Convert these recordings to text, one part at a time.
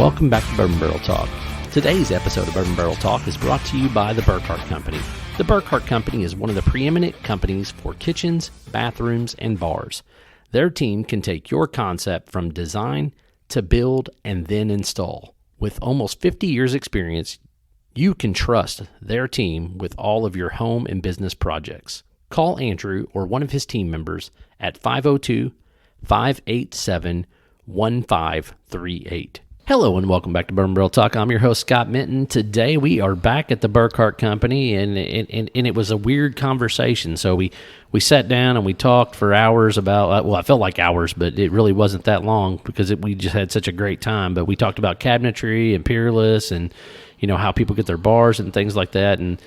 welcome back to Bourbon Barrel Talk. Today's episode of Bourbon Barrel Talk is brought to you by the Burkhart Company. The Burkhart Company is one of the preeminent companies for kitchens, bathrooms, and bars. Their team can take your concept from design to build and then install. With almost 50 years experience, you can trust their team with all of your home and business projects. Call Andrew or one of his team members at 502-587-1538. Hello and welcome back to Bourbon Barrel Talk. I'm your host, Scott Minton. Today we are back at the Burkhart Company, and it was a weird conversation. So we sat down and we talked for hours about, well, I felt like hours, but it really wasn't that long because we just had such a great time. But we talked about cabinetry and Peerless and, you know, how people get their bars and things like that. And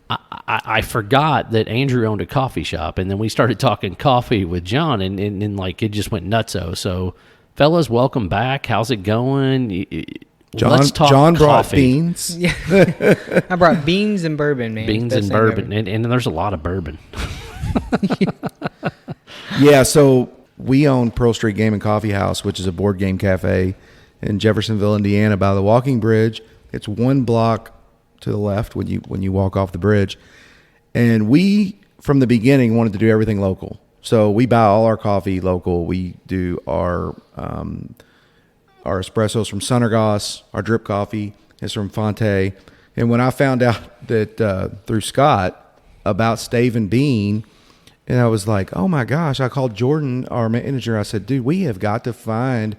I forgot that Andrew owned a coffee shop, and then we started talking coffee with John, and like it just went nutso. So, fellas, welcome back. How's it going? Let's talk John coffee. Brought beans. Yeah, I brought beans and bourbon, man. Beans Best and thing bourbon, ever. and there's a lot of bourbon. Yeah, so we own Pearl Street Game and Coffee House, which is a board game cafe in Jeffersonville, Indiana, by the walking bridge. It's one block to the left when you walk off the bridge. And we, from the beginning, wanted to do everything local. So we buy all our coffee local. We do our espressos from Sunnergoss. Our drip coffee is from Fonte. And when I found out that through Scott about Stave and Bean, and I was like, oh my gosh, I called Jordan, our manager. I said, dude, we have got to find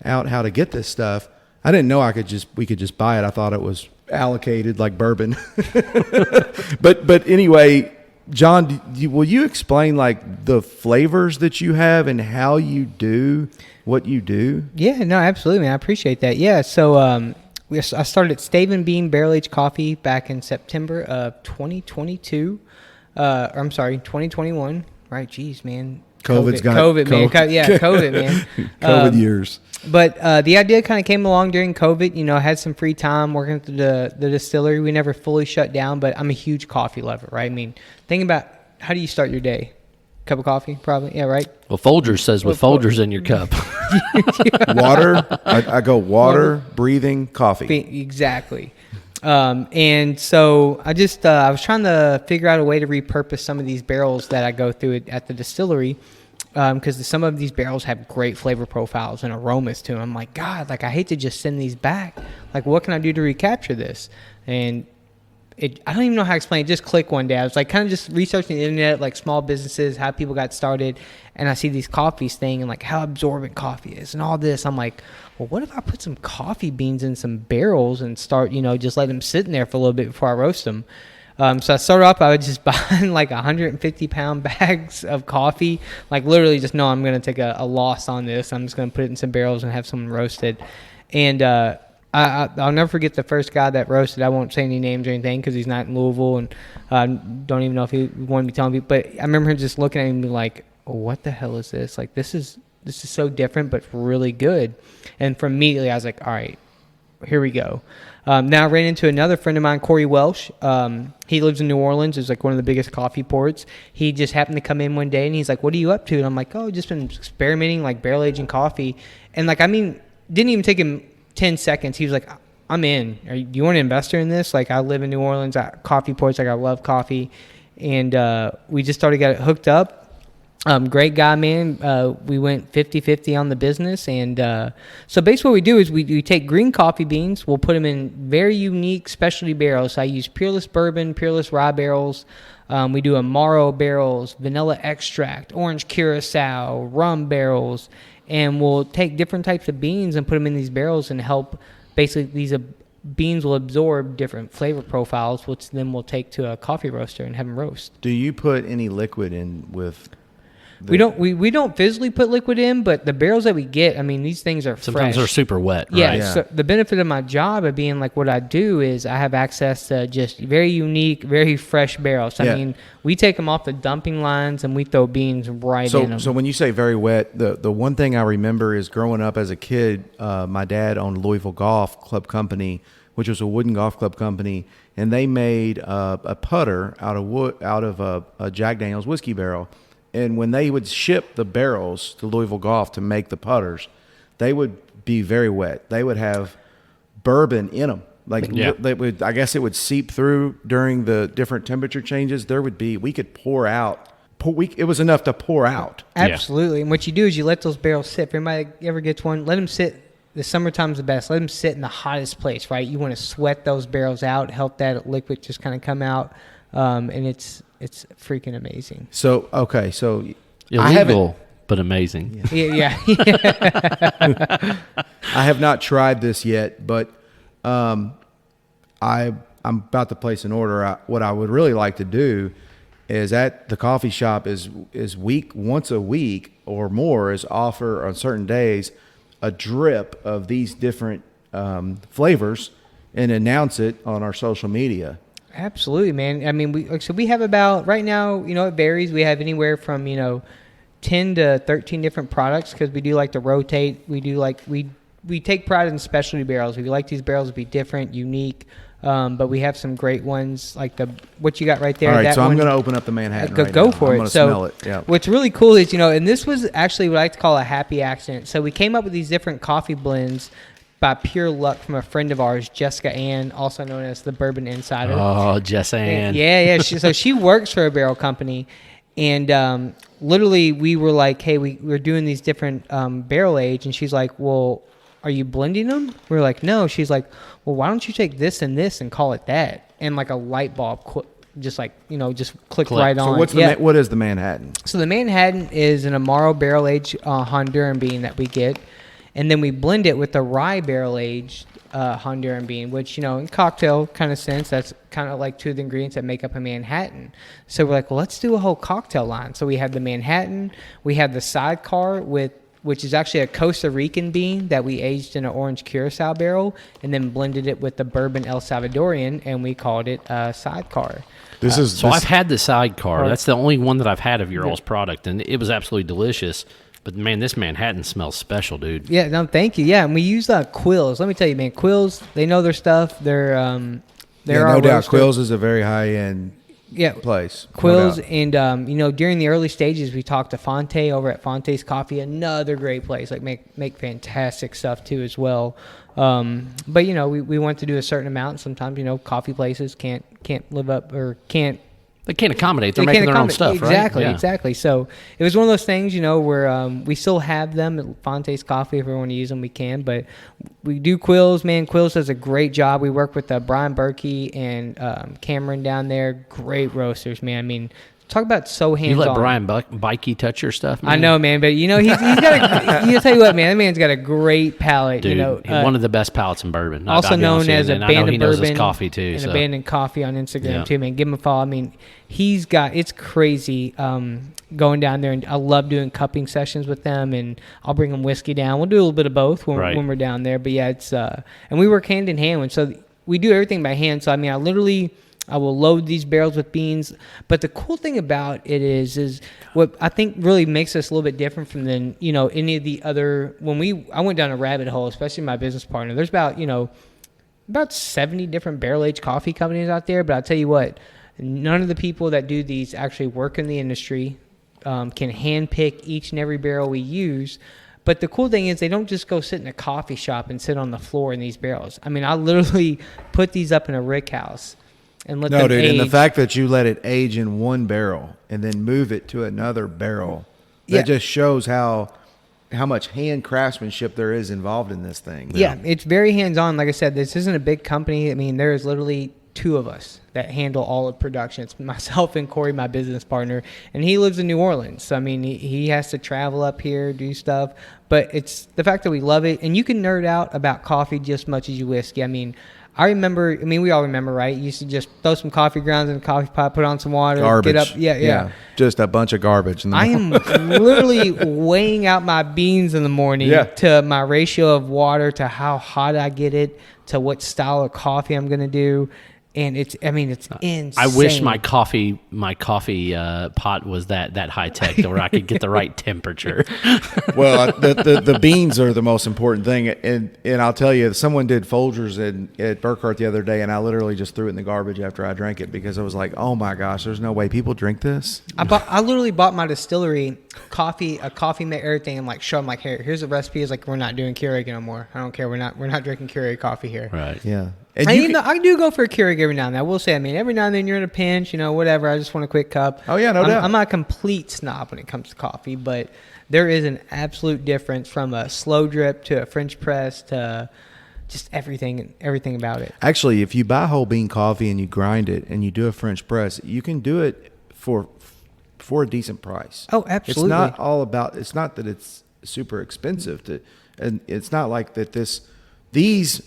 out how to get this stuff. I didn't know we could just buy it. I thought it was allocated like bourbon. but anyway, John, will you explain like the flavors that you have and how you do what you do? Yeah, no, absolutely, man. I appreciate that. Yeah, so I started Stave and Bean Barrel Aged Coffee back in September of 2022. I'm sorry, 2021. Right, geez, man. COVID, man. COVID, man. COVID years. But the idea kind of came along during COVID. You know, I had some free time working at the distillery. We never fully shut down, but I'm a huge coffee lover, right? I mean, think about how do you start your day? Cup of coffee, probably. Yeah, right? Well, Folgers says with Folgers in your cup. Water. I go water, breathing, coffee. Exactly. And so I was trying to figure out a way to repurpose some of these barrels that I go through at the distillery. Because some of these barrels have great flavor profiles and aromas to them. I'm like, God, like I hate to just send these back. Like, what can I do to recapture this? And I don't even know how to explain it. It just clicked one day. I was like kind of just researching the internet, like small businesses, how people got started. And I see these coffees thing and like how absorbent coffee is and all this. I'm like, well, what if I put some coffee beans in some barrels and start, just let them sit in there for a little bit before I roast them. So I started off, I would just buy like 150-pound bags of coffee. Like literally just know I'm going to take a loss on this. I'm just going to put it in some barrels and have some roasted. And I'll never forget the first guy that roasted. I won't say any names or anything because he's not in Louisville and don't even know if he wanted me telling people. But I remember him just looking at me and being like, oh, what the hell is this? Like this is so different but really good. And from immediately I was like, all right, here we go. Now I ran into another friend of mine, Corey Welsh. He lives in New Orleans. It's like one of the biggest coffee ports. He just happened to come in one day and he's like, what are you up to? And I'm like, oh, just been experimenting, like barrel aging coffee. And like, I mean, didn't even take him 10 seconds. He was like, I'm in. Do you want to investor in this? Like I live in New Orleans, coffee ports. Like I love coffee. And we just started getting hooked up. Great guy, man. We went 50-50 on the business. And so basically what we do is we take green coffee beans. We'll put them in very unique specialty barrels. So I use Peerless bourbon, Peerless rye barrels. We do Amaro barrels, vanilla extract, orange curacao, rum barrels. And we'll take different types of beans and put them in these barrels and help. Basically, these beans will absorb different flavor profiles, which then we'll take to a coffee roaster and have them roast. Do you put any liquid in with... We don't physically put liquid in, but the barrels that we get, I mean, these things are Sometimes fresh. they're super wet, right? Yeah, so the benefit of my job of being like what I do is I have access to just very unique, very fresh barrels. I mean, we take them off the dumping lines and we throw beans right in them. So when you say very wet, the one thing I remember is growing up as a kid, my dad owned Louisville Golf Club Company, which was a wooden golf club company, and they made a putter out of a Jack Daniel's whiskey barrel. And when they would ship the barrels to Louisville Golf to make the putters, they would be very wet. They would have bourbon in them. Like Yeah. I guess it would seep through during the different temperature changes. We could pour out. It was enough to pour out. Absolutely. And what you do is you let those barrels sit. If anybody ever gets one, let them sit. The summertime's the best. Let them sit in the hottest place, right? You want to sweat those barrels out, help that liquid just kind of come out, and it's freaking amazing. So okay, so Illegal, but amazing. Yeah. I have not tried this yet, but I'm about to place an order. What I would really like to do is at the coffee shop is once a week or more is offer on certain days a drip of these different flavors and announce it on our social media. Absolutely, man. I mean, we have about right now. It varies. We have anywhere from 10 to 13 different products because we do like to rotate. We do like we take pride in specialty barrels. We like these barrels to be different, unique. But we have some great ones like what you got right there. All right, that so I'm one, going to open up the Manhattan. Go for I'm it. going to So smell it. Yeah. what's really cool is and this was actually what I like to call a happy accident. So we came up with these different coffee blends by pure luck from a friend of ours, Jessica Ann, also known as the Bourbon Insider. Oh, Jess Ann. Yeah. So she works for a barrel company, and literally we were like, hey, we're doing these different barrel age, and she's like, well, are you blending them? We were like, no. She's like, well, why don't you take this and this and call it that? And like a light bulb, just clicked right on. So what is the Manhattan? So the Manhattan is an Amaro barrel aged Honduran bean that we get, and then we blend it with the rye barrel aged Honduran bean, which in cocktail kind of sense, that's kind of like two of the ingredients that make up a Manhattan. So we're like, well, let's do a whole cocktail line. So we have the Manhattan, we have the Sidecar which is actually a Costa Rican bean that we aged in an orange Curacao barrel and then blended it with the bourbon El Salvadorian, and we called it Sidecar. I've had the Sidecar. That's the only one that I've had of your all's product, and it was absolutely delicious. But, man, this Manhattan smells special, dude. Yeah, no, thank you. Yeah, and we use Quills. Let me tell you, man, Quills, they know their stuff. They're no doubt. roaster. Quills is a very high-end place. Quills, no and during the early stages, we talked to Fonte over at Fonte's Coffee, another great place. Like make fantastic stuff too as well. But we want to do a certain amount. Sometimes coffee places can't live up or can't. They can't accommodate. They're making their own stuff, exactly, right? Exactly. So it was one of those things, where we still have them at Fonte's Coffee. If we want to use them, we can. But we do Quills, man. Quills does a great job. We work with Brian Berkey and Cameron down there. Great roasters, man. I mean, talk about so hands-on. You let Brian Bikey touch your stuff, man? I know, man. But, he's got you tell you what, man. That man's got a great palate. Dude, one of the best palates in bourbon. Also known as Abandoned Bourbon. Bourbon. His coffee, too. And so. Abandoned Coffee on Instagram, too, man. Give him a follow. I mean, it's crazy going down there. And I love doing cupping sessions with them. And I'll bring them whiskey down. We'll do a little bit of both when we're down there. But, yeah, it's and we work hand in hand. So we do everything by hand. So, I mean, I will load these barrels with beans. But the cool thing about it is what I think really makes us a little bit different from any of the other. I went down a rabbit hole, especially my business partner. There's about 70 different barrel-aged coffee companies out there. But I'll tell you what, none of the people that do these actually work in the industry, can handpick each and every barrel we use. But the cool thing is they don't just go sit in a coffee shop and sit on the floor in these barrels. I mean, I literally put these up in a rick house. And let them age. And the fact that you let it age in one barrel and then move it to another barrel, that just shows how much hand craftsmanship there is involved in this thing. Yeah, it's very hands-on. Like I said, this isn't a big company. I mean, there is literally two of us that handle all of production. It's myself and Corey, my business partner, and he lives in New Orleans. So, I mean, he has to travel up here, do stuff. But it's the fact that we love it. And you can nerd out about coffee just as much as you whiskey. I mean, we all remember, right? You used to just throw some coffee grounds in a coffee pot, put on some water, garbage. Get up. Yeah. Just a bunch of garbage. I am literally weighing out my beans in the morning to my ratio of water to how hot I get it to what style of coffee I'm going to do. And it's insane. I wish my coffee pot was that high tech where I could get the right temperature. Well, the beans are the most important thing, and I'll tell you, someone did Folgers at Burkhart the other day, and I literally just threw it in the garbage after I drank it because I was like, oh my gosh, there's no way people drink this. I literally bought my distillery a coffee made everything, and like show them like, here's the recipe. It's like, we're not doing Keurig no more. I don't care. We're not drinking Keurig coffee here. Right. Yeah. And I do go for a Keurig every now and then. I will say, every now and then you're in a pinch, whatever. I just want a quick cup. Oh, yeah, no doubt. I'm not a complete snob when it comes to coffee, but there is an absolute difference from a slow drip to a French press to just everything about it. Actually, if you buy whole bean coffee and you grind it and you do a French press, you can do it for a decent price. Oh, absolutely. It's not all about. It's not that it's super expensive and it's not like that. These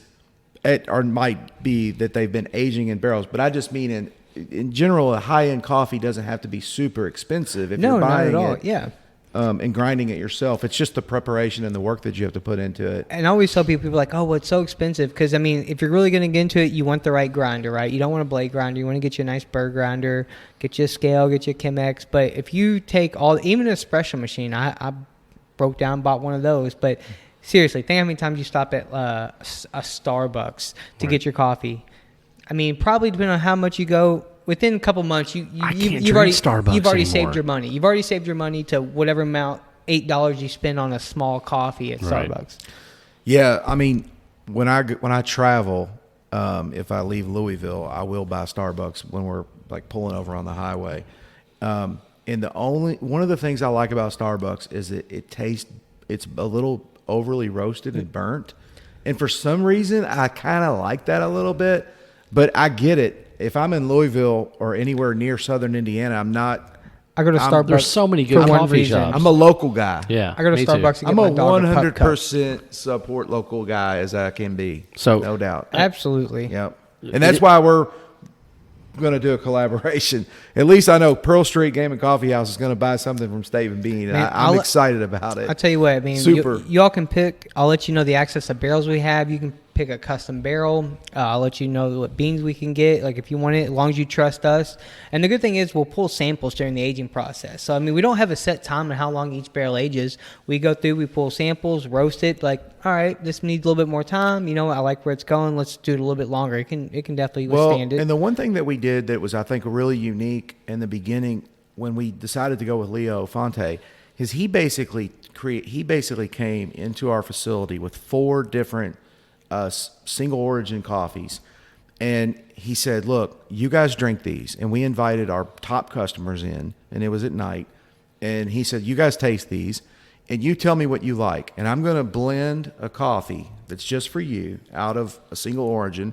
might be that they've been aging in barrels, but I just mean in general, a high end coffee doesn't have to be super expensive if you're buying not at all. it. Yeah. And grinding it yourself. It's just the preparation and the work that you have to put into it. And I always tell people like, oh, well, it's so expensive. Because, if you're really going to get into it, you want the right grinder, right? You don't want a blade grinder. You want to get you a nice burr grinder, get you a scale, get you a Chemex. But if you take even an espresso machine, I broke down, bought one of those. But seriously, think how many times you stop at a Starbucks to get your coffee. Probably depending on how much you go, within a couple months, you've already saved your money. You've already saved your money to whatever amount, $8 you spend on a small coffee at Starbucks. Yeah, when I travel, if I leave Louisville, I will buy Starbucks when we're like pulling over on the highway. And one of the things I like about Starbucks is it's a little overly roasted and burnt. And for some reason, I kind of like that a little bit, but I get it. If I'm in Louisville or anywhere near Southern Indiana, I go to Starbucks. There's so many good coffee shops. I'm a local guy. Yeah, I go to Starbucks. I'm a 100% support local guy as I can be. So no doubt. Absolutely. Yep. And that's why we're going to do a collaboration. At least I know Pearl Street Game and Coffee House is going to buy something from Stave and Bean, and I'm excited about it. I'll tell you what. Super. Y'all can pick. I'll let you know the access of barrels we have. You can pick a custom barrel. I'll let you know what beans we can get, like if you want it, as long as you trust us. And the good thing is we'll pull samples during the aging process. So, we don't have a set time on how long each barrel ages. We go through, we pull samples, roast it, like, all right, this needs a little bit more time. I like where it's going. Let's do it a little bit longer. It can definitely withstand it. And the one thing that we did that was, I think, really unique in the beginning when we decided to go with Leo Fonte is he basically came into our facility with 4 different single origin coffees, and he said, look, you guys drink these. And we invited our top customers in, and it was at night, and he said, you guys taste these and you tell me what you like, and I'm going to blend a coffee that's just for you out of a single origin,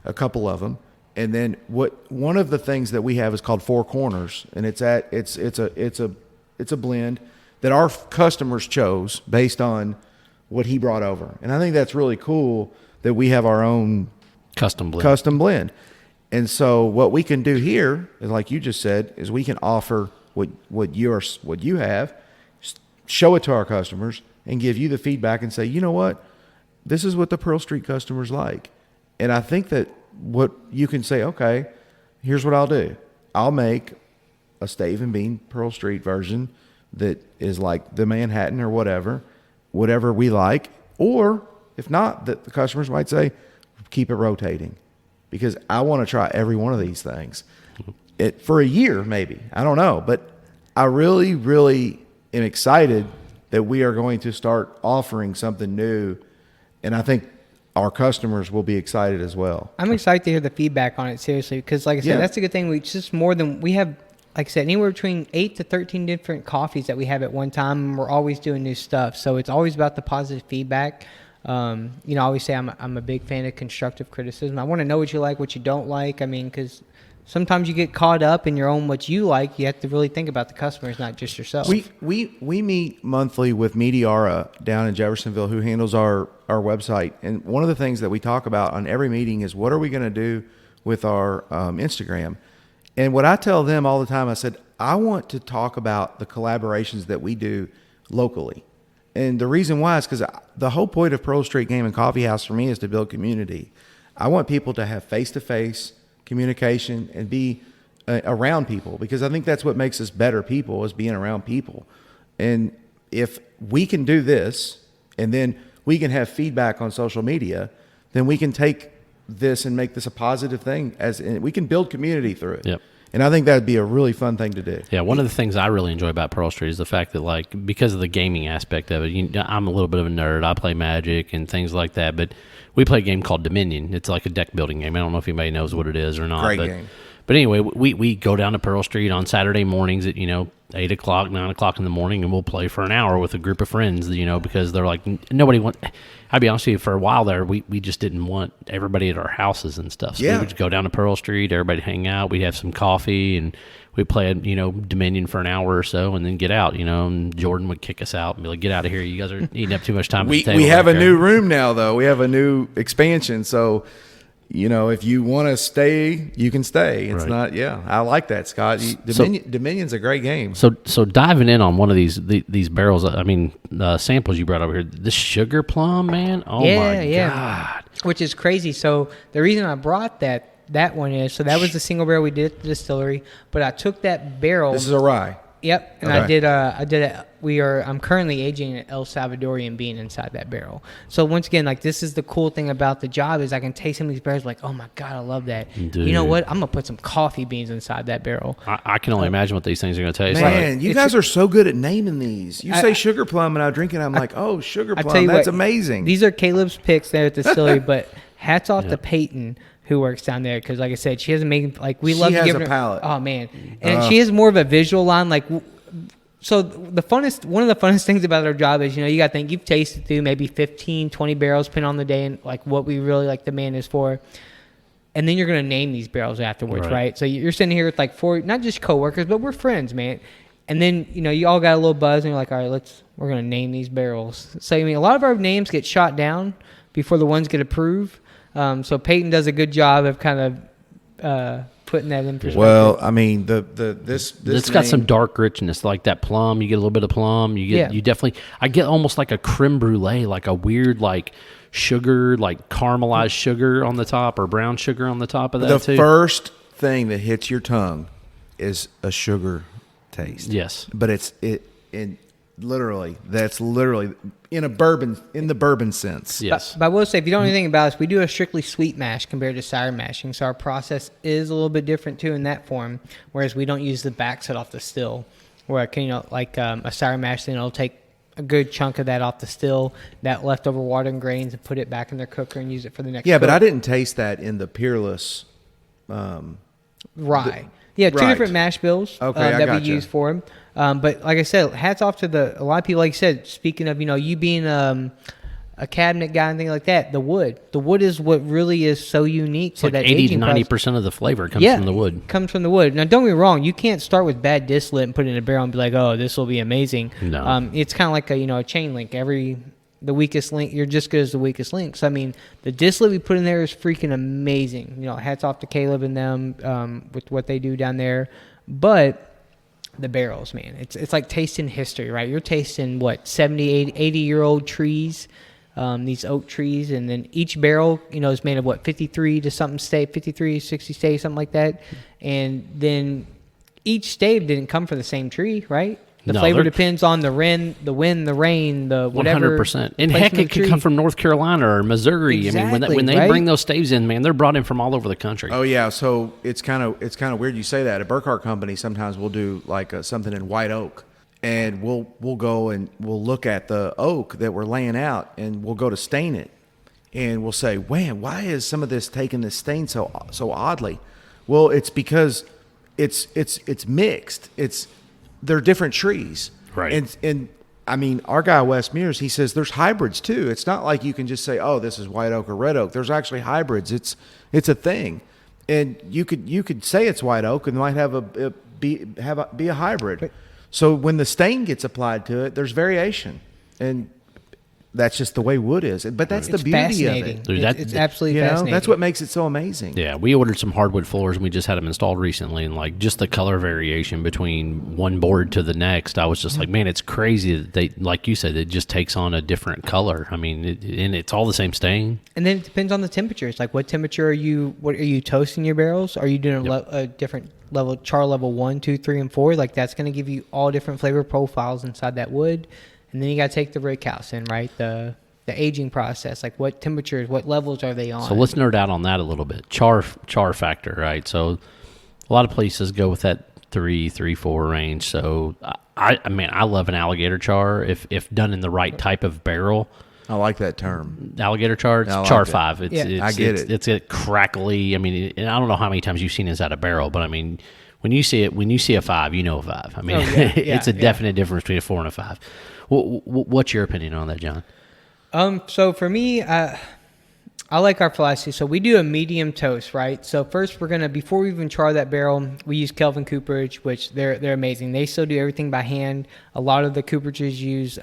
a couple of them. And then one of the things that we have is called Four Corners, and it's a blend that our customers chose based on what he brought over. And I think that's really cool that we have our own custom blend. And so what we can do here is, like you just said, is we can offer what you have, show it to our customers, and give you the feedback and say, you know what, this is what the Pearl Street customers like. And I think that what you can say, okay, here's what I'll do. I'll make a Stave and Bean Pearl Street version that is like the Manhattan or whatever we like. Or if not, that the customers might say, keep it rotating, because I want to try every one of these things for a year, maybe. I don't know. But I really, really am excited that we are going to start offering something new. And I think our customers will be excited as well. I'm excited to hear the feedback on it, seriously, because like I said, that's a good thing. We have, like I said, anywhere between 8 to 13 different coffees that we have at one time, and we're always doing new stuff. So it's always about the positive feedback. I always say I'm a big fan of constructive criticism. I want to know what you like, what you don't like. Because sometimes you get caught up in your own what you like. You have to really think about the customers, not just yourself. We meet monthly with Mediara down in Jeffersonville, who handles our website. And one of the things that we talk about on every meeting is, what are we going to do with our Instagram? And what I tell them all the time, I said, I want to talk about the collaborations that we do locally. And the reason why is because the whole point of Pearl Street Game and Coffee House for me is to build community. I want people to have face-to-face communication, and be around people, because I think that's what makes us better people, is being around people. And if we can do this, and then we can have feedback on social media, then we can take this and make this a positive thing, and we can build community through it. Yep. And I think that'd be a really fun thing to do. Yeah, one of the things I really enjoy about Pearl Street is the fact that, like, because of the gaming aspect of it, I'm a little bit of a nerd. I play Magic and things like that, but we play a game called Dominion. It's like a deck building game. I don't know if anybody knows what it is or not. Great game. But anyway, we go down to Pearl Street on Saturday mornings at 8 o'clock, 9 o'clock in the morning, and we'll play for an hour with a group of friends. Because they're like, nobody want. I'll be honest with you, for a while there, we just didn't want everybody at our houses and stuff. So we would just go down to Pearl Street, everybody hang out, we'd have some coffee, and we'd play Dominion for an hour or so, and then get out. And Jordan would kick us out and be like, "Get out of here! You guys are eating up too much time." We at the table have back a there." new room now, though. We have a new expansion, so. If you want to stay, you can stay. It's Right. not, I like that, Scott. Dominion's a great game. So diving in on one of these barrels, samples you brought over here, the sugar plum, man. Oh my God. Which is crazy. So the reason I brought that one is, so that was the single barrel we did at the distillery, but I took that barrel. This is a rye. Yep, and Okay. I'm currently aging an El Salvadorian bean inside that barrel. So once again, like, this is the cool thing about the job, is I can taste some of these barrels like, oh my God, I love that. Dude. You know what? I'm gonna put some coffee beans inside that barrel. I can only imagine what these things are going to taste Man, like. you guys are so good at naming these. You say sugar plum, and I drink it, I'm like, oh, sugar I plum. tell you That's what, amazing. These are Caleb's picks there at the distillery, but hats off to Peyton, who works down there, because like I said, she has amazing, like, we love to has give a her palate. Oh man, and she has more of a visual line, like. So one of the funnest things about our job is, you got to think, you've tasted through maybe 15, 20 barrels, depending on the day, and like what we really like the man is for. And then you're going to name these barrels afterwards, right? So you're sitting here with like 4, not just coworkers, but we're friends, man. And then, you all got a little buzz, and you're like, all right, we're going to name these barrels. So, a lot of our names get shot down before the ones get approved. So Peyton does a good job of kind of putting that in perspective. Well, this It's got some dark richness, like that plum. You get a little bit of plum. I get almost like a creme brulee, like a weird, like, sugar, like caramelized sugar on the top, or brown sugar on the top of that too. The first thing that hits your tongue is a sugar taste. Yes. But that's literally in the bourbon sense. Yes. But I will say, if you don't know anything about us, we do a strictly sweet mash compared to sour mashing. So our process is a little bit different too in that form. Whereas we don't use the backside off the still, where a sour mash, then it'll take a good chunk of that off the still, that leftover water and grains, and put it back in their cooker and use it for the next. Yeah, but cook. I didn't taste that in the Peerless. Rye. Two different mash bills I that we gotcha. use for them. But like I said, hats off to a lot of people. Like I said, speaking of, you being a cabinet guy and things like that, the wood is what really is so unique to Like that 80 to aging process. 90% of the flavor comes from the wood. Comes from the wood. Now, don't get me wrong, you can't start with bad distillate and put it in a barrel and be like, oh, this will be amazing. No. It's kind of like a chain link. The weakest link, you're just good as the weakest link. So, the distillate we put in there is freaking amazing. hats off to Caleb and them with what they do down there. But the barrels, man, it's like tasting history, right? You're tasting, 70, 80-year-old trees, these oak trees, and then each barrel, is made of 53 to something stave, 53, 60 stave, something like that. And then each stave didn't come from the same tree, right? The flavor depends on the wind, the rain, the whatever. 100%. And heck, it could come from North Carolina or Missouri. Exactly, when they right? bring those staves in, man, they're brought in from all over the country. Oh yeah, so it's kind of weird you say that. At Burkhart Company, sometimes we'll do like something in white oak, and we'll go and we'll look at the oak that we're laying out, and we'll go to stain it, and we'll say, "Man, why is some of this taking this stain so oddly?" Well, it's because it's mixed. They're different trees, right? And our guy Wes Mears, he says there's hybrids too. It's not like you can just say, "Oh, this is white oak or red oak." There's actually hybrids. It's a thing, and you could say it's white oak and might be a hybrid. So when the stain gets applied to it, there's variation, and that's just the way wood is. But that's It's the beauty of fascinating. it. Dude, It's absolutely fascinating. That's what makes it so amazing. Yeah, we ordered some hardwood floors and we just had them installed recently, and like just the color variation between one board to the next, I was just like, man, it's crazy that they, like you said, it just takes on a different color. I mean, and it's all the same stain. And then it depends on the temperatures. Like, what temperature are you toasting your barrels? Are you doing a different level, char level 1, 2, 3, and 4? Like, that's going to give you all different flavor profiles inside that wood. And then you got to take the rick house in, right? The aging process, like what temperatures, what levels are they on? So let's nerd out on that a little bit. Char factor, right? So a lot of places go with that 3, 4 range. So I mean, I love an alligator char if done in the right type of barrel. I like that term. Alligator char, it's I like char it. 5. Yeah. I get it. It's a crackly. I mean, and I don't know how many times you've seen this out of barrel, but I mean, when you see a 5, you know a 5. I mean, it's a definite difference between a 4 and a 5. What's your opinion on that, John? So for me, I like our philosophy. So we do a medium toast, right? So first before we even char that barrel, we use Kelvin cooperage, which they're amazing. They still do everything by hand. A lot of the cooperages use,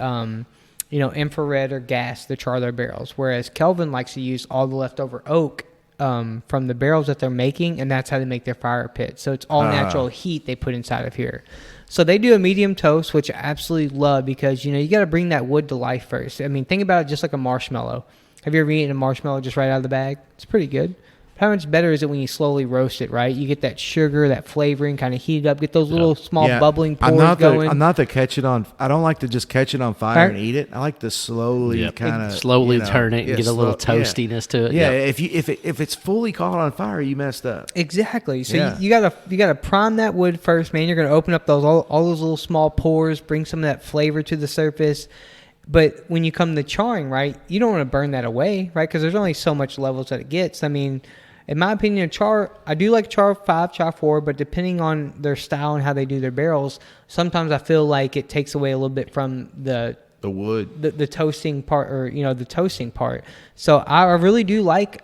infrared or gas to char their barrels, whereas Kelvin likes to use all the leftover oak from the barrels that they're making, and that's how they make their fire pit. So it's all natural heat they put inside of here. So they do a medium toast, which I absolutely love because, you got to bring that wood to life first. I mean, think about it just like a marshmallow. Have you ever eaten a marshmallow just right out of the bag? It's pretty good. How much better is it when you slowly roast it, right? You get that sugar, that flavoring, kind of heat it up, get those little small bubbling pores going. I'm not the catch it on. I don't like to just catch it on fire and eat it. I like to slowly kind of turn it and get a little toastiness to it. Yeah, if it's fully caught on fire, you messed up. Exactly. So you gotta prime that wood first, man. You're gonna open up all those little small pores, bring some of that flavor to the surface. But when you come to charring, right, you don't want to burn that away, right? Because there's only so much levels that it gets. I mean, in my opinion, I do like char 5, char 4, but depending on their style and how they do their barrels, sometimes I feel like it takes away a little bit from the wood, the toasting part, or the toasting part. So I really do like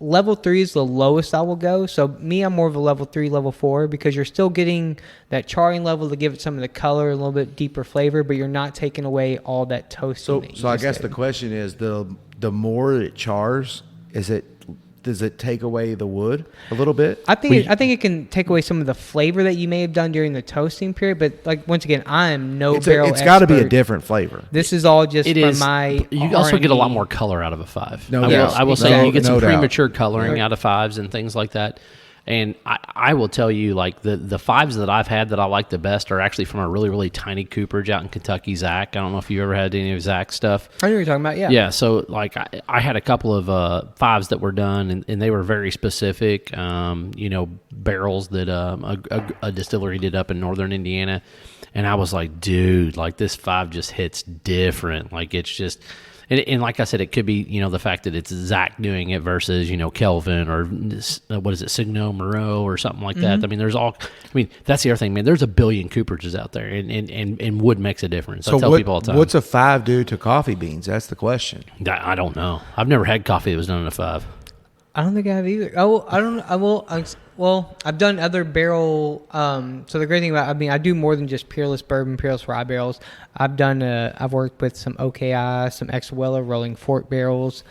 level 3 is the lowest I will go. So me, I'm more of a level 3, level 4, because you're still getting that charring level to give it some of the color, a little bit deeper flavor, but you're not taking away all that toasting. So I guess the question is, the more it chars, does it take away the wood a little bit? I think it can take away some of the flavor that you may have done during the toasting period. But like, once again, I am no barrel expert. It's got to be a different flavor. This is all just from my. You also get a lot more color out of a 5. No I will say you get some doubt. premature coloring out of 5s and things like that. And I will tell you, like, the 5s that I've had that I like the best are actually from a really, really tiny cooperage out in Kentucky, Zach. I don't know if you ever had any of Zach's stuff. I know what you're talking about, yeah. Yeah, so, like, I had a couple of 5s that were done, and they were very specific, barrels that a distillery did up in northern Indiana. And I was like, dude, like, this 5 just hits different. Like, it's just... And like I said, it could be, the fact that it's Zach doing it versus, Kelvin or what is it, Signo Moreau or something like that. I mean, that's the other thing, man. There's a billion cooperages out there, and wood makes a difference. I tell people all the time. What's a 5 do to coffee beans? That's the question. I don't know. I've never had coffee that was done in a 5. I don't think I have either. Oh, I don't. I will. Well, I've done other barrel. So the great thing about, I do more than just Peerless Bourbon, Peerless Rye barrels. I've worked with some OKI, some Ex Weller Rolling Fork barrels.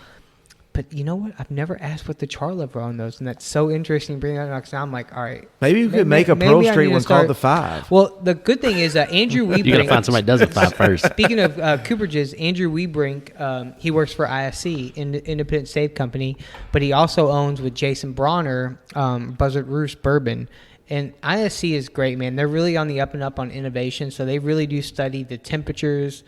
But you know what? I've never asked what the char level on those, and that's so interesting. Bringing that up, because I'm like, all right. Maybe you could make a Pearl Street one called the 5. Well, the good thing is Andrew Weebrink. You got to find somebody that does a 5 first. Speaking of cooperages, Andrew Weebrink, he works for ISC, Independent Stave Company, but he also owns with Jason Bronner, Buzzard Roost Bourbon. And ISC is great, man. They're really on the up and up on innovation, so they really do study the temperatures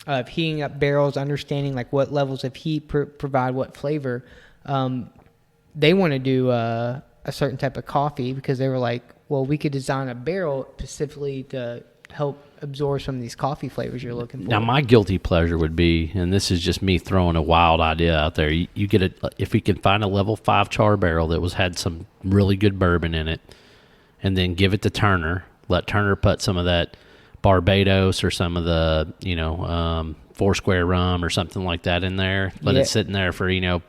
of heating up barrels, understanding like what levels of heat provide what flavor. They want to do a certain type of coffee because they were like, well, we could design a barrel specifically to help absorb some of these coffee flavors you're looking for. Now, my guilty pleasure would be, and this is just me throwing a wild idea out there, you get if we can find a level 5 char barrel that had some really good bourbon in it, and then give it to Turner, let Turner put some of that Barbados or some of the, Foursquare rum or something like that in there. Let it sit in there for, 4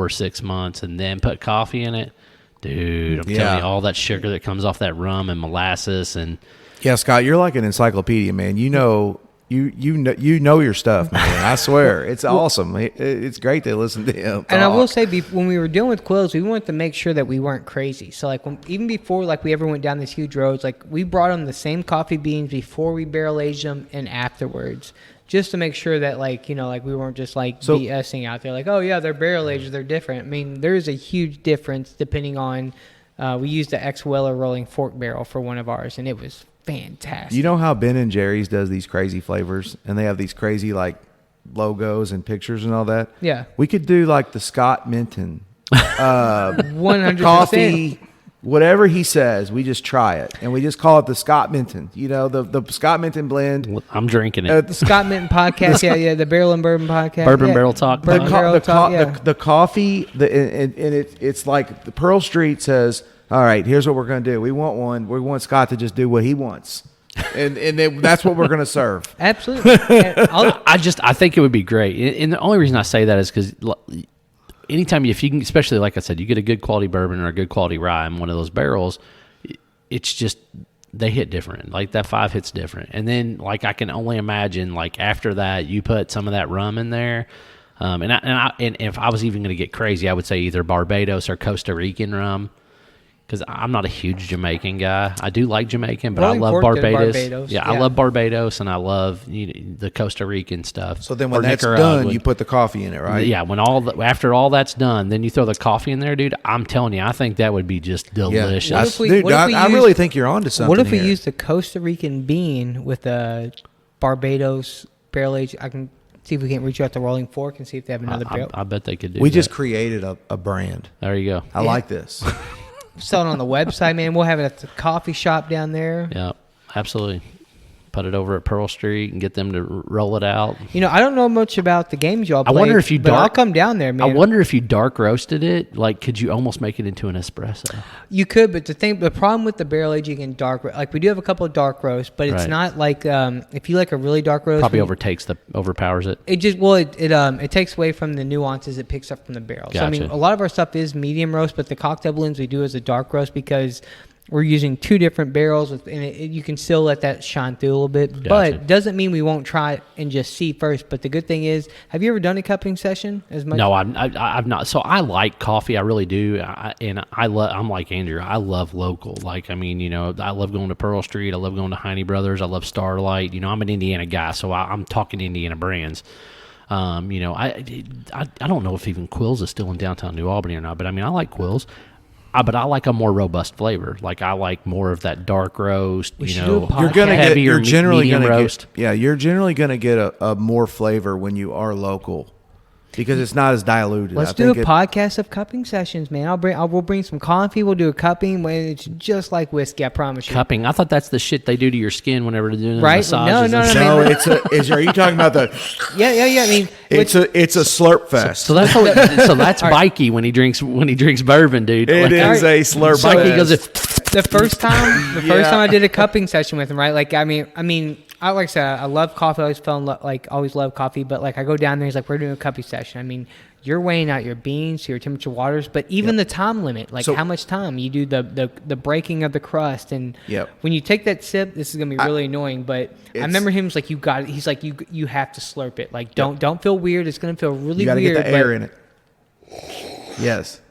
or 6 months, and then put coffee in it. Dude, I'm telling you, all that sugar that comes off that rum and molasses and... Yeah, Scott, you're like an encyclopedia, man. You know you know your stuff, man. I swear, it's awesome. It's great to listen to him. And I will say, when we were dealing with quills, we wanted to make sure that we weren't crazy. So like even before like we ever went down these huge roads, like we brought them the same coffee beans before we barrel aged them and afterwards, just to make sure that like we weren't just like BSing out there like, oh yeah, they're barrel aged, they're different. I mean, there is a huge difference depending on. We used the X-Weller rolling fork barrel for one of ours, and it was fantastic. You know how Ben and Jerry's does these crazy flavors, and they have these crazy like logos and pictures and all that? Yeah. We could do like the Scott Minton 100% coffee, whatever he says, we just try it, and we just call it the Scott Minton. The Scott Minton blend. I'm drinking it. The Scott Minton podcast, yeah, the Barrel and Bourbon podcast, Bourbon Barrel Talk. The coffee, it's like the Pearl Street says, all right, here's what we're going to do. We want Scott to just do what he wants. And then that's what we're going to serve. Absolutely. I think it would be great. And the only reason I say that is because anytime if you can, especially like I said, you get a good quality bourbon or a good quality rye in one of those barrels, it's just they hit different. Like that 5 hits different. And then like I can only imagine like after that you put some of that rum in there. And if I was even going to get crazy, I would say either Barbados or Costa Rican rum. Because I'm not a huge Jamaican guy. I do like Jamaican, but I love Barbados. Yeah, I love Barbados, and I love the Costa Rican stuff. So then when that's done, you put the coffee in it, right? Yeah, after all that's done, then you throw the coffee in there, dude. I'm telling you, I think that would be just delicious. I really think you're onto something. What if we use the Costa Rican bean with a Barbados barrel age? I can see if we can reach out to Rolling Fork and see if they have another barrel. I bet they could do. We just created a brand. There you go. I like this. Sell it on the website, man. We'll have it at the coffee shop down there. Yeah, absolutely. Put it over at Pearl Street and get them to roll it out. I don't know much about the games y'all play. I wonder if you I'll come down there, man. I wonder if you dark roasted it. Like, could you almost make it into an espresso? You could, but the problem with the barrel aging and dark, like we do have a couple of dark roasts, but it's not like if you like a really dark roast, probably overpowers it. It takes away from the nuances it picks up from the barrel. Gotcha. So I mean, a lot of our stuff is medium roast, but the cocktail blends we do as a dark roast because we're using 2 different barrels, and you can still let that shine through a little bit. Gotcha. But doesn't mean we won't try it and just see first. But the good thing is, have you ever done a cupping session? No, I've not. So I like coffee, I really do, I'm like Andrew. I love local. Like I love going to Pearl Street. I love going to Heine Brothers. I love Starlight. I'm an Indiana guy, so I'm talking Indiana brands. I don't know if even Quills is still in downtown New Albany or not, but I like Quills. But I like a more robust flavor. Like I like more of that dark roast. You're generally medium roast. You're generally gonna get a more flavor when you are local because it's not as diluted. Let's do a podcast of cupping sessions, man. We'll bring some coffee. We'll do a cupping. It's just like whiskey. I promise you. Cupping. I thought that's the shit they do to your skin whenever they're doing massages. No. Are you talking about the? Yeah. I mean, it's a slurp fest. So that's Bikey when he drinks bourbon, dude. It is a slurp fest. Bikey goes. The first time I did a cupping session with him, right? Like I like I said, I love coffee. I always loved coffee. But like I go down there, he's like, we're doing a cupping session. I mean, you're weighing out your beans, your temperature waters, but even the time limit, like how much time you do the breaking of the crust, and when you take that sip, this is gonna be really annoying. But I remember him was like, you got it. He's like, you have to slurp it. Like don't feel weird. It's gonna feel really weird. You gotta get the air in it. Yes.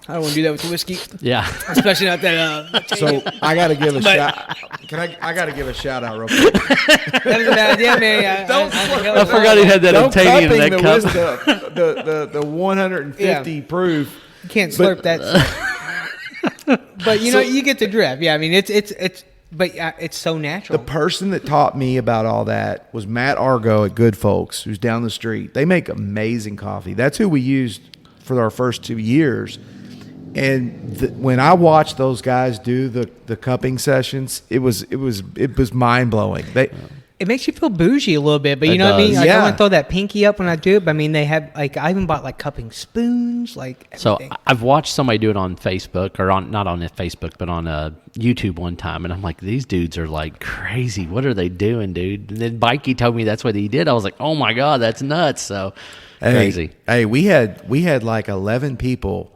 I don't want to do that with the whiskey. Yeah, especially not that. So I got to give a shout. I got to give a shout out real quick. That was a bad idea, man. I forgot he had that Untitled in that cup. The 150 proof. You can't slurp that. But you get the drift. Yeah, I mean it's so natural. The person that taught me about all that was Matt Argo at Good Folks, who's down the street. They make amazing coffee. That's who we used for our first 2 years. And when I watched those guys do the cupping sessions, it was mind blowing. It makes you feel bougie a little bit, but you know what I mean? Like, I want to throw that pinky up when I do it, but I mean, they have, like, I even bought, like, cupping spoons, like, everything. So I've watched somebody do it on Facebook, or not on Facebook, but on YouTube one time, and I'm like, these dudes are, like, crazy. What are they doing, dude? And then Bikey told me that's what he did. I was like, oh, my God, that's nuts. So, crazy. Hey, we had, like, 11 people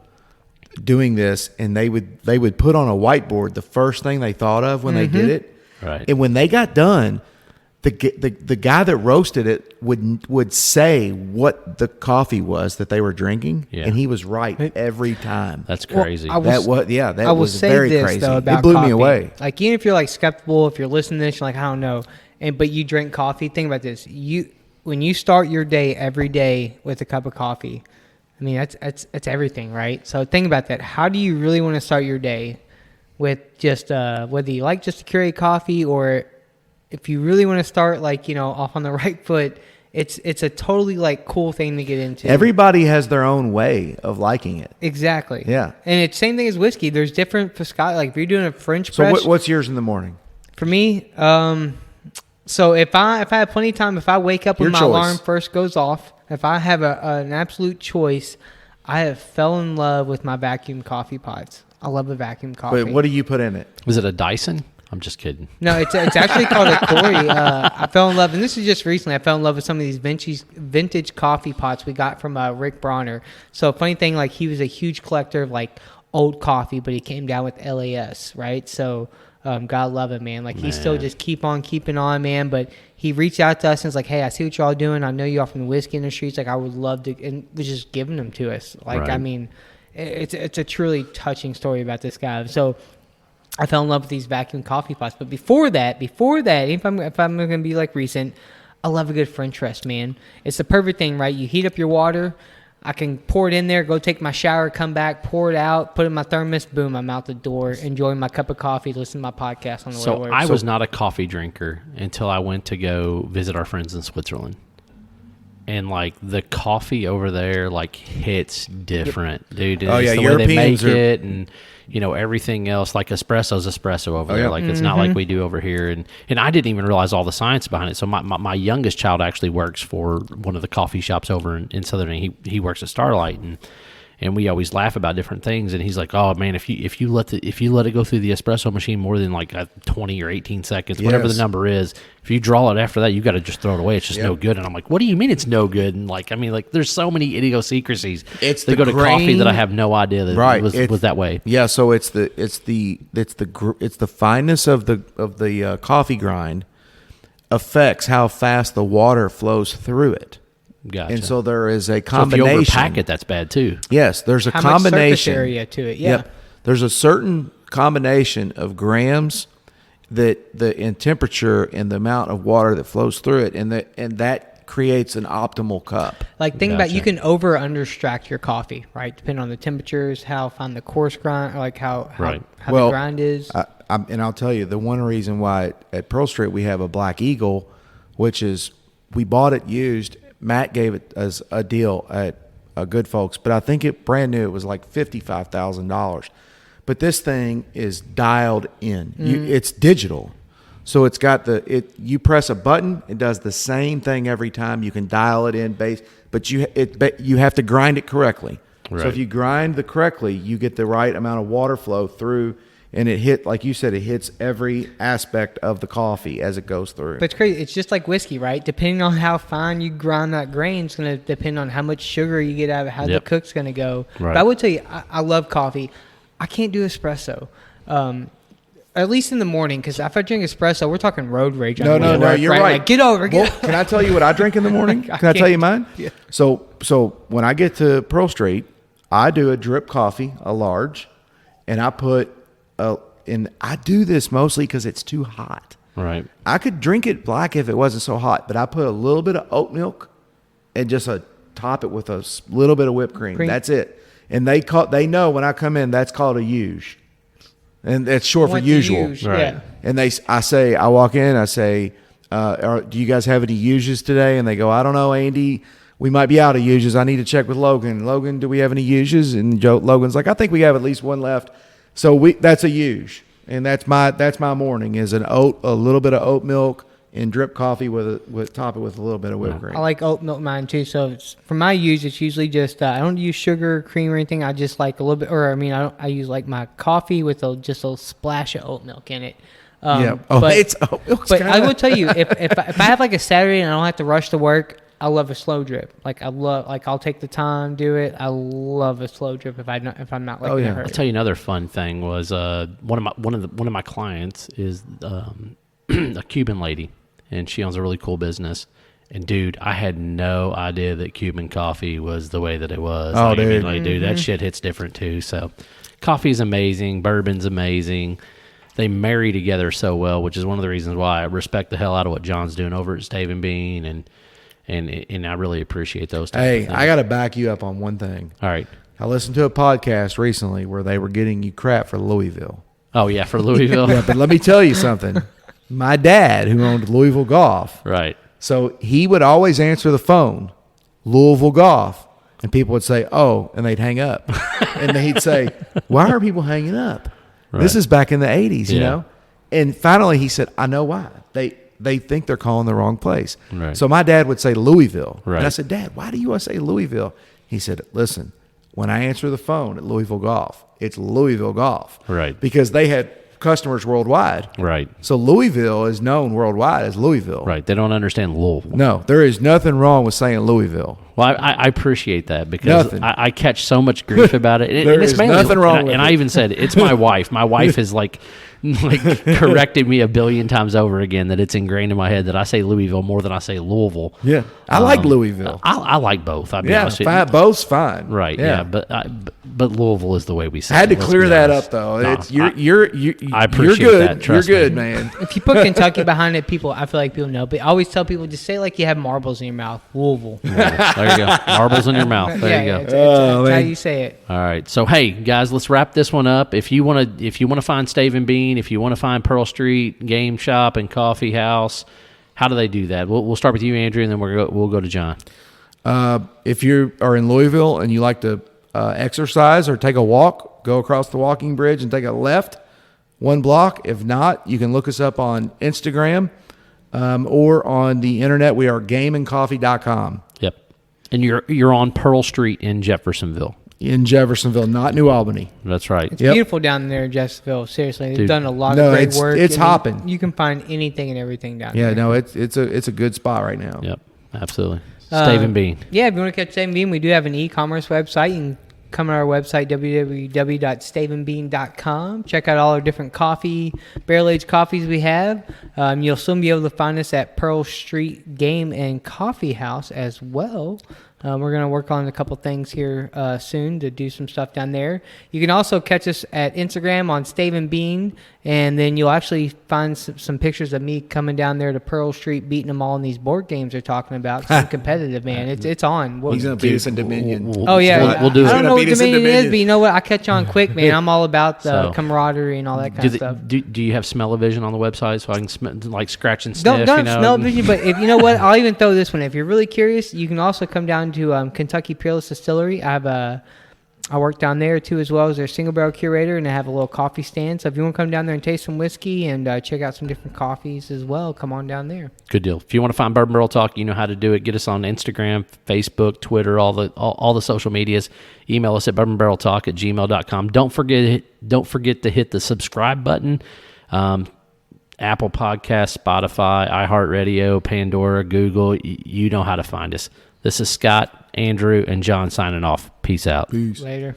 doing this, and they would put on a whiteboard the first thing they thought of when they did it. Right. And when they got done, the guy that roasted it would say what the coffee was that they were drinking, and he was right every time. That's crazy. Well, that was say very this, crazy. Though, about it blew coffee. me away. Like, even if you're like skeptical, if you're listening to this, you're like, I don't know, but you drink coffee. Think about this: when you start your day every day with a cup of coffee, I mean that's everything, right? So think about that. How do you really want to start your day with just whether you like just to carry coffee, or if you really want to start off on the right foot? It's a totally cool thing to get into. Everybody has their own way of liking it. Exactly. Yeah. And it's same thing as whiskey. There's different Scott. Like if you're doing a French press. So what's yours in the morning? For me, so if I have plenty of time, if I wake up when my alarm first goes off, if I have an absolute choice, I have fell in love with my vacuum coffee pots. I love a vacuum coffee. Wait, what do you put in it? Was it a Dyson? I'm just kidding. No, it's actually called a Corey. I fell in love, and this is just recently. I fell in love with some of these vintage coffee pots we got from Rick Bronner. So funny thing, he was a huge collector of old coffee, but he came down with LAS, right? So God love him, man. He still just keep on keeping on, man. But he reached out to us and was like, "Hey, I see what y'all doing. I know you all from the whiskey industry. It's I would love to," and was just giving them to us. Right. I mean, it's a truly touching story about this guy. So I fell in love with these vacuum coffee pots. But before that, if I'm going to be recent, I love a good French press, man. It's the perfect thing, right? You heat up your water. I can pour it in there, go take my shower, come back, pour it out, put it in my thermos, boom, I'm out the door, enjoying my cup of coffee, listening to my podcast on the way to work. So I was not a coffee drinker until I went to go visit our friends in Switzerland. And the coffee over there hits different, dude. Oh yeah, the Europeans way they make it, and everything else. Espresso's espresso over there. It's not like we do over here. And I didn't even realize all the science behind it. So my youngest child actually works for one of the coffee shops over in Southern. He works at Starlight, and we always laugh about different things. And he's like, "Oh man, if you let it go through the espresso machine more than 20 or 18 seconds, whatever the number is, if you draw it after that, you got to just throw it away. It's just no good." And I'm like, "What do you mean it's no good?" And there's so many idiosyncrasis. They go to coffee that I have no idea that was that way. Yeah, so it's the fineness of the coffee grind affects how fast the water flows through it. Gotcha. And so there is a So combination. if you overpack it, that's bad too. Yes, there's a How combination. much surface area to it, yeah. Yep. There's a certain combination of grams in temperature and the amount of water that flows through it, and that creates an optimal cup. Think about, you can over or under extract your coffee, right? Depending on the temperatures, how fine the coarse grind, how the grind is. And I'll tell you, the one reason why at Pearl Street we have a Black Eagle, which is we bought it used. Matt gave it as a deal at Good Folks, but I think it brand new. It was $55,000. But this thing is dialed in. It's digital, so it's got you press a button, it does the same thing every time. You can dial it in base, but you have to grind it correctly. Right. So if you grind correctly, you get the right amount of water flow through. And like you said, it hits every aspect of the coffee as it goes through. But it's crazy. It's just like whiskey, right? Depending on how fine you grind that grain, it's going to depend on how much sugar you get out of it, how the cook's going to go. Right. But I would tell you, I love coffee. I can't do espresso, at least in the morning, because if I drink espresso, we're talking road rage. No, you're right. Get over. Can I tell you what I drink in the morning? Can I tell you mine? Yeah. So when I get to Pearl Street, I do a drip coffee, a large, and I put... and I do this mostly because it's too hot. Right. I could drink it black if it wasn't so hot, but I put a little bit of oat milk and just top it with a little bit of whipped cream. That's it. And they know when I come in, that's called a usual, and it's short for usual. Right. Yeah. And I walk in, I say, do you guys have any usuals today? And they go, I don't know, Andy. We might be out of usuals. I need to check with Logan. Logan, do we have any usuals? And Logan's like, I think we have at least one left. So that's a huge, and that's my morning is a little bit of oat milk and drip coffee top it with a little bit of whipped cream. I like oat milk mine too. So for my use, it's usually just I don't use sugar, cream, or anything. I just like a little bit, I use my coffee with just a splash of oat milk in it. It's oat milk. But I will tell you, if I have a Saturday and I don't have to rush to work, I love a slow drip. I'll take the time, do it. I love a slow drip if I'm not in a hurry. I'll tell you another fun thing was one of my clients is a Cuban lady, and she owns a really cool business. And dude, I had no idea that Cuban coffee was the way that it was. Oh, like, dude. Dude, that shit hits different too. So, coffee's amazing, bourbon's amazing. They marry together so well, which is one of the reasons why I respect the hell out of what John's doing over at Stave and Bean, and I really appreciate those. Hey, I got to back you up on one thing. All right. I listened to a podcast recently where they were getting you crap for Louisville. Oh yeah, for Louisville. Yeah, but let me tell you something. My dad, who owned Louisville Golf, Right. so he would always answer the phone, Louisville Golf, and people would say, "Oh," and they'd hang up, and then he'd say, "Why are people hanging up?" Right. This is back in the '80s, you Yeah. know. And finally, he said, "I know why. They think they're calling the wrong place." Right. So my dad would say Louisville, Right. and I said, "Dad, why do you want to say Louisville?" He said, "Listen, when I answer the phone at Louisville Golf, it's Louisville Golf, Right. Because they had customers worldwide, Right. So Louisville is known worldwide as Louisville, Right. They don't understand Louisville. No, there is nothing wrong with saying Louisville. Well, I appreciate that because Nothing. I catch so much grief about it. There it's is mainly- nothing wrong and with I it. even said it's my wife. My wife has like corrected me a billion times over again that it's ingrained in my head that I say Louisville more than I say Louisville. Yeah, I like Louisville. I like both. I'll be Yeah, honest with you. fine, both's fine. Right. Yeah. But Louisville is the way we say. I had to it, let's clear be that honest. up though. No, It's you're I appreciate you're good. that, trust you're good, me. man. If you put Kentucky behind it, I feel like people know. But I always tell people, just say like you have marbles in your mouth. Louisville. There you go. Marbles in your mouth. There you go. It's Oh, how man. you say it. All right. So hey guys, let's wrap this one up. If you want to find Stave and Bean, if you want to find Pearl Street Game Shop and Coffee House, how do they do that? We'll start with you, Andrew, and then we'll go to John. If you are in Louisville and you like to exercise or take a walk, go across the walking bridge and take a left 1 block. If not, you can look us up on Instagram or on the internet. We are gameandcoffee.com Yep. And you're on Pearl Street in Jeffersonville. in Jeffersonville, not New Albany. That's right. It's Yep. beautiful down there in Jeffville. Seriously, they've Dude. done a lot No, of great it's- work. it's I mean, hopping. You can find anything and everything down Yeah, there. no, it's a good spot right now. Yep. Absolutely. Stave and Bean. Yeah, if you want to catch Stave and Bean, we do have an e-commerce website. You can come to our website, www.staveandbean.com. Check out all our different coffee, barrel-aged coffees we have. You'll soon be able to find us at Pearl Street Game and Coffee House as well. We're going to work on a couple things here soon to do some stuff down there. You can also catch us at Instagram on Stave and Bean, and then you'll actually find some pictures of me coming down there to Pearl Street, beating them all in these board games they're talking about. Some competitive, man. It's on. He's gonna beat us in Dominion. Oh yeah, We'll do I it. don't know what Beat us in Dominion is, Dominion. but you know what? I catch on quick, man. I'm all about the So, camaraderie and all that kind of stuff. Do you have smell-o-vision on the website so I can like scratch and sniff? Don't you know? smell vision, but if you know what, I'll even throw this one. If you're really curious, you can also come down to Kentucky Peerless Distillery. I work down there too, as well as their single barrel curator, and I have a little coffee stand. So if you want to come down there and taste some whiskey and check out some different coffees as well, come on down there. Good deal. If you want to find Bourbon Barrel Talk, you know how to do it. Get us on Instagram, Facebook, Twitter, all the social medias. Email us at bourbonbarreltalk@gmail.com. Don't forget to hit the subscribe button. Apple Podcasts, Spotify, iHeartRadio, Pandora, Google. You know how to find us. This is Scott, Andrew, and John signing off. Peace out. Peace. Later.